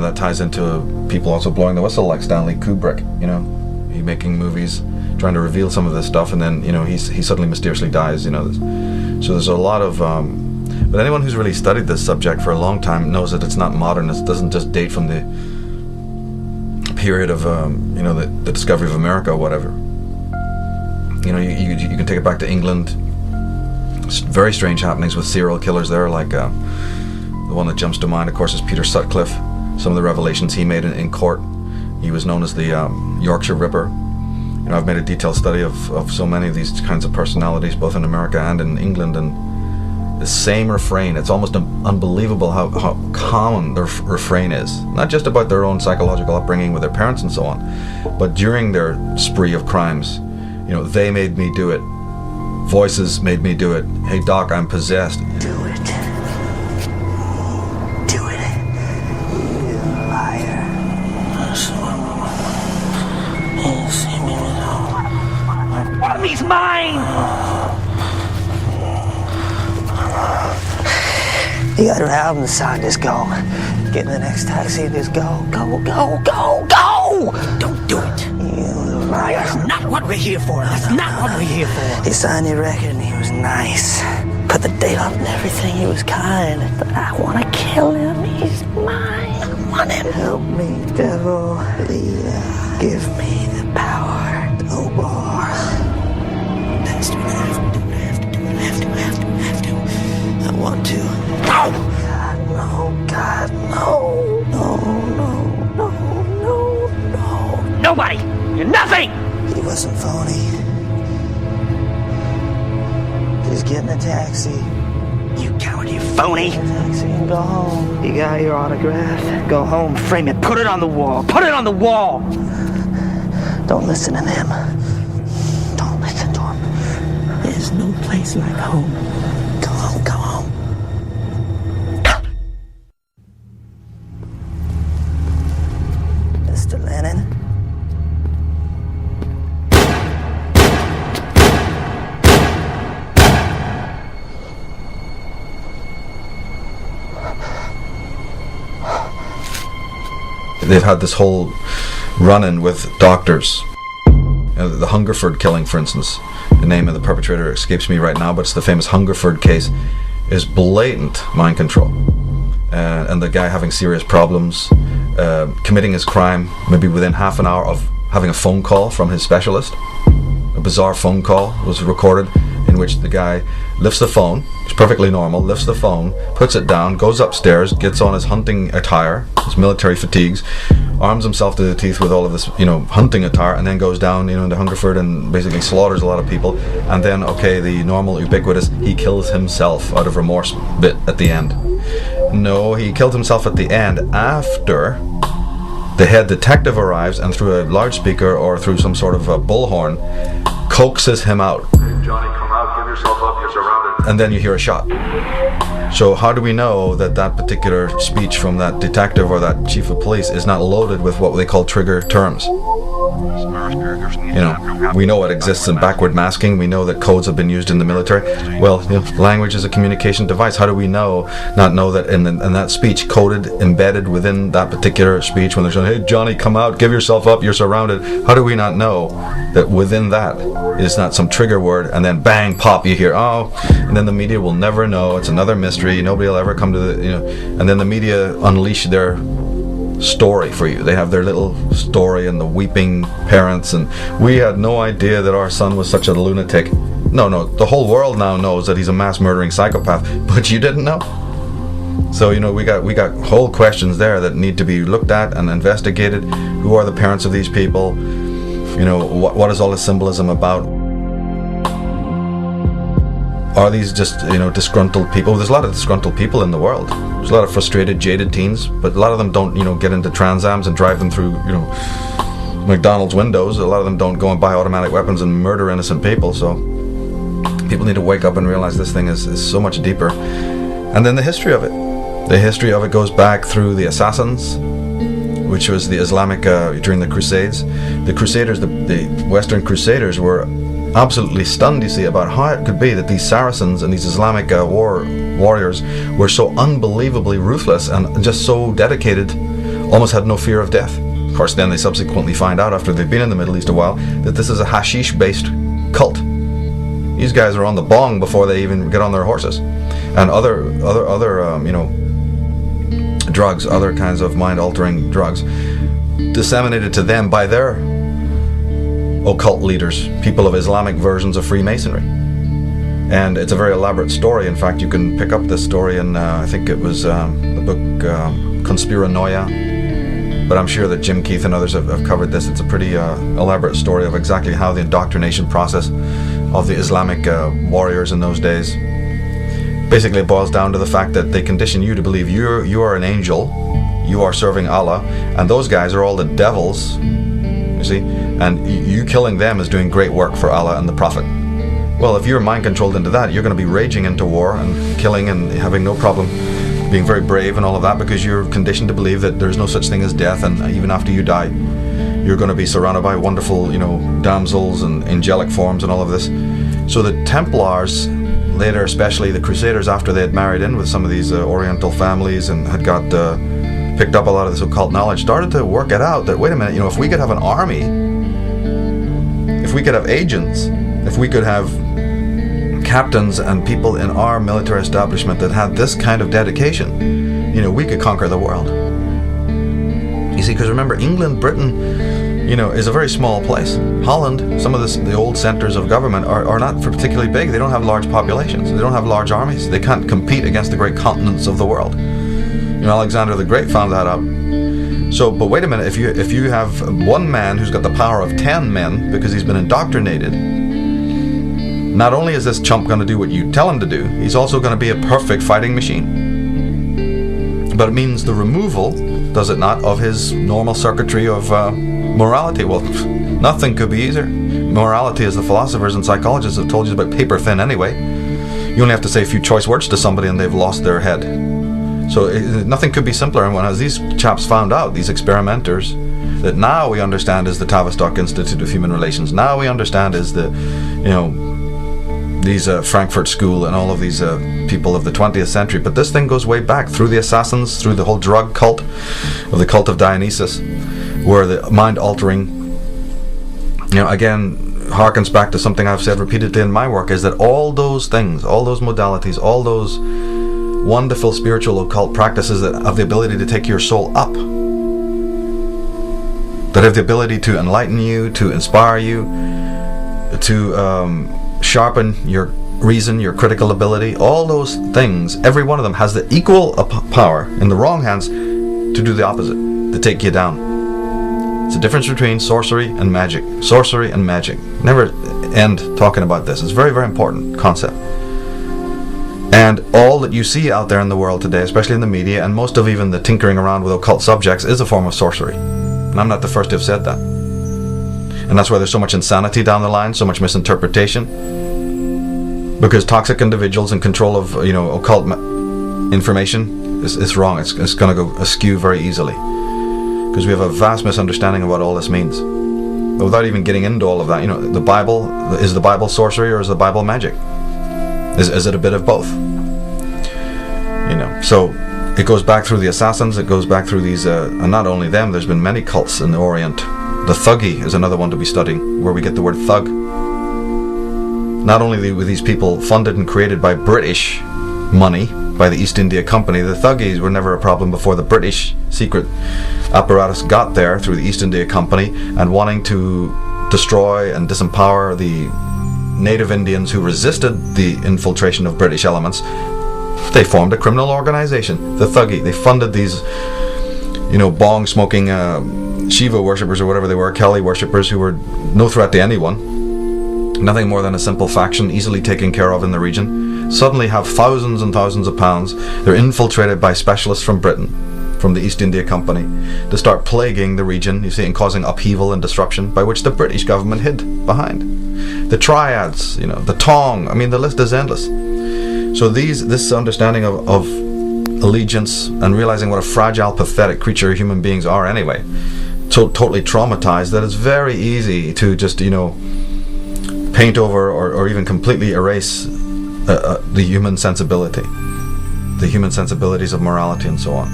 that ties into people also blowing the whistle, like Stanley Kubrick. He making movies, trying to reveal some of this stuff, and then he suddenly mysteriously dies. So there's a lot of. But anyone who's really studied this subject for a long time knows that it's not modern. It doesn't just date from the period of the discovery of America or whatever. You can take it back to England. Very strange happenings with serial killers there, like the one that jumps to mind, of course, is Peter Sutcliffe. Some of the revelations he made in court. He was known as the Yorkshire Ripper. I've made a detailed study of so many of these kinds of personalities, both in America and in England, and the same refrain. It's almost unbelievable how common their refrain is. Not just about their own psychological upbringing with their parents and so on, but during their spree of crimes. They made me do it. Voices made me do it. Hey, Doc, I'm possessed. Do it. Do it. You liar. He's mine! You got her out on the side, just go. Get in the next taxi and just go. Go, go, go, go! Don't do it. You liar. That's not what we're here for. That's not what we're here for. He signed your record and he was nice. Put the date on and everything. He was kind. But I want to kill him. He's mine. I want him. Help me, devil. Please. Give me the power. Oh, boy. Let's do it. I have to. I want to. No! God, no. No, no, no, no, no. Nobody! You're nothing! He wasn't phony. Just get in a taxi. You coward, you phony! Get in a taxi and go home. You got your autograph. Go home, frame it, put it on the wall. Put it on the wall! Don't listen to them. Don't listen to them. There's no place like home. Go home, go home. Mr. Lennon? They've had this whole run-in with doctors. The Hungerford killing, for instance, the name of the perpetrator escapes me right now, but it's the famous Hungerford case, is blatant mind control. And the guy having serious problems, committing his crime maybe within half an hour of having a phone call from his specialist. A bizarre phone call was recorded in which the guy lifts the phone, it's perfectly normal, lifts the phone, puts it down, goes upstairs, gets on his hunting attire, his military fatigues, arms himself to the teeth with all of this, hunting attire, and then goes down, into Hungerford and basically slaughters a lot of people. And then, the normal, ubiquitous, he kills himself out of remorse bit at the end. No, he killed himself at the end after the head detective arrives and through a loudspeaker or through some sort of a bullhorn coaxes him out. Hey, Johnny, come out, give yourself up, you're surrounded. And then you hear a shot. So how do we know that that particular speech from that detective or that chief of police is not loaded with what they call trigger terms? We know it exists in backward masking. We know that codes have been used in the military. Well, language is a communication device. How do we not know that in that speech, coded, embedded within that particular speech, when they're saying, hey, Johnny, come out, give yourself up, you're surrounded. How do we not know that within that is not some trigger word, and then bang, pop, you hear, oh, and then the media will never know. It's another mystery. Nobody will ever come to and then the media unleash their story for you. They have their little story and the weeping parents, and we had no idea that our son was such a lunatic. No, the whole world now knows that he's a mass murdering psychopath, but you didn't know. So we got whole questions there that need to be looked at and investigated. Who are the parents of these people? What is all this symbolism about? Are these just disgruntled people? There's a lot of disgruntled people in the world. There's a lot of frustrated, jaded teens, but a lot of them don't get into Transams and drive them through McDonald's windows. A lot of them don't go and buy automatic weapons and murder innocent people. So people need to wake up and realize this thing is so much deeper. And then the history of it. The history of it goes back through the Assassins, which was the Islamic during the Crusades. The Crusaders, the Western Crusaders, were absolutely stunned, you see, about how it could be that these Saracens and these Islamic warriors were so unbelievably ruthless and just so dedicated almost had no fear of death. Of course, then they subsequently find out, after they've been in the Middle East a while, that this is a hashish-based cult. These guys are on the bong before they even get on their horses, and other drugs, other kinds of mind-altering drugs, disseminated to them by their occult leaders, people of Islamic versions of Freemasonry. And it's a very elaborate story. In fact, you can pick up this story in, I think it was the book Conspiranoia, but I'm sure that Jim Keith and others have covered this. It's a pretty elaborate story of exactly how the indoctrination process of the Islamic warriors in those days. Basically, it boils down to the fact that they condition you to believe you are an angel, you are serving Allah, and those guys are all the devils, you see, and you killing them is doing great work for Allah and the Prophet. Well, if you're mind controlled into that, you're going to be raging into war and killing and having no problem being very brave and all of that, because you're conditioned to believe that there's no such thing as death, and even after you die, you're going to be surrounded by wonderful, damsels and angelic forms and all of this. So the Templars, later especially the Crusaders, after they had married in with some of these Oriental families and had got picked up a lot of this occult knowledge, started to work it out that, wait a minute, if we could have an army, if we could have agents, if we could have captains and people in our military establishment that had this kind of dedication, we could conquer the world. You see, because remember, England, Britain, is a very small place. Holland, some of the old centers of government are not particularly big. They don't have large populations. They don't have large armies. They can't compete against the great continents of the world. Alexander the Great found that out. So, but wait a minute, if you have one man who's got the power of 10 men because he's been indoctrinated, not only is this chump going to do what you tell him to do, he's also going to be a perfect fighting machine. But it means the removal, does it not, of his normal circuitry of morality. Well, nothing could be easier. Morality, as the philosophers and psychologists have told you, is about paper thin anyway. You only have to say a few choice words to somebody and they've lost their head. So nothing could be simpler. And as these chaps found out, these experimenters, that now we understand is the Tavistock Institute of Human Relations. Now we understand is the, these Frankfurt School and all of these people of the 20th century. But this thing goes way back through the Assassins, through the whole drug cult of the cult of Dionysus, where the mind-altering, again, harkens back to something I've said repeatedly in my work, is that all those things, all those modalities, all those wonderful spiritual occult practices that have the ability to take your soul up, that have the ability to enlighten you, to inspire you, to sharpen your reason, your critical ability, all those things, every one of them has the equal power in the wrong hands to do the opposite, to take you down. It's the difference between sorcery and magic. Sorcery and magic. Never end talking about this. It's a very, very important concept. And all that you see out there in the world today, especially in the media, and most of even the tinkering around with occult subjects, is a form of sorcery. And I'm not the first to have said that. And that's why there's so much insanity down the line, so much misinterpretation. Because toxic individuals in control of, occult information is wrong. It's going to go askew very easily. Because we have a vast misunderstanding of what all this means. But without even getting into all of that, the Bible, is the Bible sorcery or is the Bible magic? Is it a bit of both? So it goes back through the Assassins, it goes back through these, and not only them, there's been many cults in the Orient. The Thuggee is another one to be studying, where we get the word thug. Not only were these people funded and created by British money, by the East India Company, the Thuggees were never a problem before the British secret apparatus got there through the East India Company and wanting to destroy and disempower the native Indians who resisted the infiltration of British elements. They formed a criminal organization, the Thuggee. They funded these, bong smoking Shiva worshippers or whatever they were, Kali worshippers, who were no threat to anyone. Nothing more than a simple faction, easily taken care of in the region. Suddenly have thousands and thousands of pounds. They're infiltrated by specialists from Britain, from the East India Company, to start plaguing the region, you see, and causing upheaval and disruption, by which the British government hid behind. The triads, the Tong, the list is endless. So this understanding of allegiance and realizing what a fragile, pathetic creature human beings are anyway, totally traumatized, that it's very easy to just, paint over or even completely erase the human sensibility, the human sensibilities of morality and so on.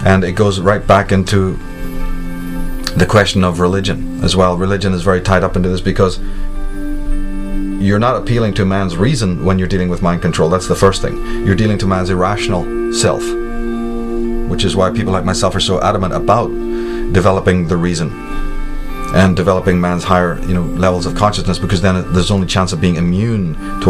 And it goes right back into the question of religion as well. Religion is very tied up into this, because you're not appealing to man's reason when you're dealing with mind control. That's the first thing. You're dealing to man's irrational self, which is why people like myself are so adamant about developing the reason and developing man's higher, levels of consciousness, because then there's only chance of being immune to